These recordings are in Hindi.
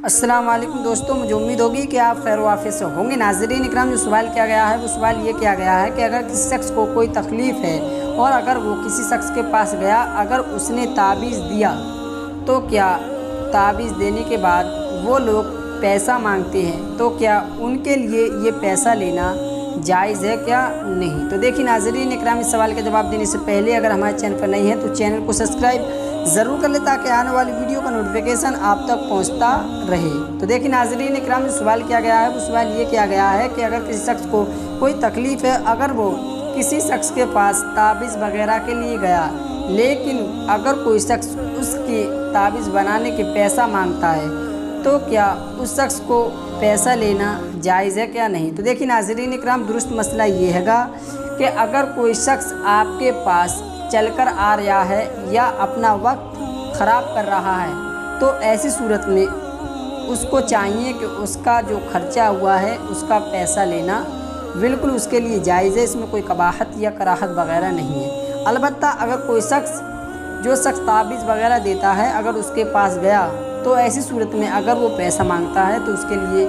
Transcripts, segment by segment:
अस्सलाम वालेकुम दोस्तों, मुझे उम्मीद होगी कि आप खैर वाफियत से होंगे। नाज़रीन इकराम, जो सवाल किया गया है वो सवाल ये किया गया है कि अगर किसी शख्स को कोई तकलीफ़ है और अगर वो किसी शख्स के पास गया, अगर उसने ताबीज़ दिया तो क्या ताबीज़ देने के बाद वो लोग पैसा मांगते हैं, तो क्या उनके लिए ये पैसा लेना जायज़ है क्या नहीं। तो देखिए नाज़रीन इकराम, इस सवाल का जवाब देने से पहले अगर हमारे चैनल पर नहीं है तो चैनल को सब्सक्राइब ज़रूर कर ले ताकि आने वाली वीडियो का नोटिफिकेशन आप तक पहुंचता रहे। तो देखिए नाज़रीन इकराम, जो सवाल किया गया है वो सवाल ये किया गया है कि अगर किसी शख्स को कोई तकलीफ़ है, अगर वो किसी शख्स के पास ताबीज़ वगैरह के लिए गया, लेकिन अगर कोई शख्स उसकी ताबीज़ बनाने के पैसा मांगता है, तो क्या उस शख्स को पैसा लेना जायज़ है क्या नहीं। तो देखिए नाज़रीन इकराम, दुरुस्त मसला ये हैगा कि अगर कोई शख्स आपके पास चलकर आ रहा है या अपना वक्त ख़राब कर रहा है, तो ऐसी सूरत में उसको चाहिए कि उसका जो खर्चा हुआ है उसका पैसा लेना बिल्कुल उसके लिए जायज़ है। इसमें कोई कबाहत या कराहत वगैरह नहीं है। अलबत्ता अगर कोई शख्स जो शख्स ताबीज़ वगैरह देता है, अगर उसके पास गया तो ऐसी सूरत में अगर वो पैसा मांगता है तो उसके लिए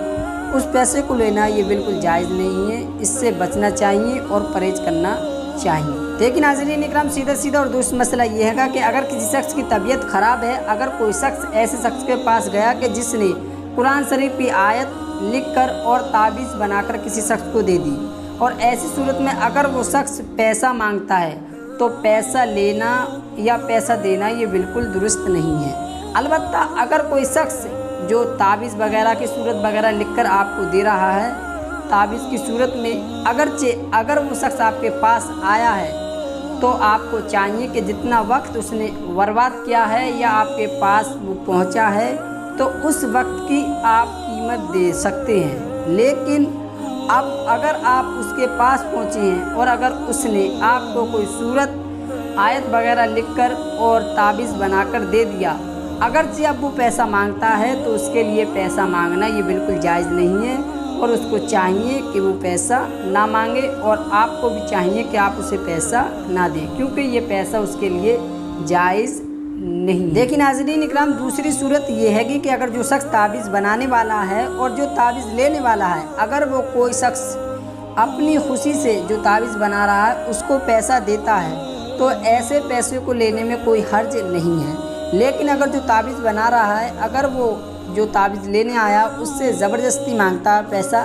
उस पैसे को लेना ये बिल्कुल जायज़ नहीं है। इससे बचना चाहिए और परहेज़ करना चाहिए। लेकिन नाज़रीन इकराम, सीधा और दुरुस्त मसला ये है कि अगर किसी शख्स की तबीयत ख़राब है, अगर कोई शख्स ऐसे शख्स के पास गया कि जिसने कुरान शरीफ की आयत लिखकर और ताबीज़ बनाकर किसी शख्स को दे दी, और ऐसी सूरत में अगर वो शख्स पैसा मांगता है तो पैसा लेना या पैसा देना ये बिल्कुल दुरुस्त नहीं है। अलबत्ता अगर कोई शख्स जो ताबीज़ वगैरह की सूरत वगैरह लिखकर आपको दे रहा है, ताबीज़ की सूरत में अगरचे अगर वो शख्स आपके पास आया है तो आपको चाहिए कि जितना वक्त उसने बर्बाद किया है या आपके पास वो पहुंचा है तो उस वक्त की आप कीमत दे सकते हैं। लेकिन अब अगर आप उसके पास पहुंचे हैं और अगर उसने आपको कोई सूरत आयत वगैरह लिखकर और ताबीज़ बनाकर दे दिया, अगरचे अब वो पैसा मांगता है तो उसके लिए पैसा मांगना ये बिल्कुल जायज़ नहीं है और उसको चाहिए कि वो पैसा ना मांगे और आपको भी चाहिए कि आप उसे पैसा ना दें, क्योंकि ये पैसा उसके लिए जायज़ नहीं। देखिए नाज़रीन इकराम, दूसरी सूरत ये है कि अगर जो शख्स ताबीज़ बनाने वाला है और जो ताबीज़ लेने वाला है, अगर वो कोई शख्स अपनी खुशी से जो ताबीज़ बना रहा है उसको पैसा देता है तो ऐसे पैसे को लेने में कोई हर्ज नहीं है। लेकिन अगर जो ताबीज़ बना रहा है, अगर वो जो ताबीज़ लेने आया उससे ज़बरदस्ती मांगता है पैसा,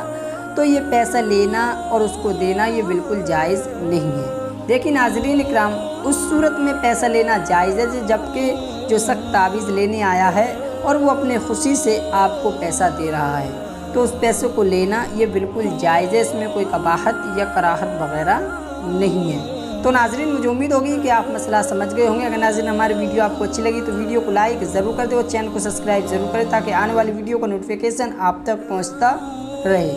तो ये पैसा लेना और उसको देना ये बिल्कुल जायज़ नहीं है। देखिए नाज़रीन इकराम, उस सूरत में पैसा लेना जायज़ है जबकि जो शख्स ताबीज़ लेने आया है और वो अपने खुशी से आपको पैसा दे रहा है, तो उस पैसे को लेना ये बिल्कुल जायज़ है। इसमें कोई कबाहत या कराहत वगैरह नहीं है। तो नाज़रीन, मुझे उम्मीद होगी कि आप मसला समझ गए होंगे। अगर नाज़रीन हमारी वीडियो आपको अच्छी लगी तो वीडियो को लाइक ज़रूर कर दें और चैनल को सब्सक्राइब ज़रूर करें ताकि आने वाली वीडियो का नोटिफिकेशन आप तक पहुंचता रहे।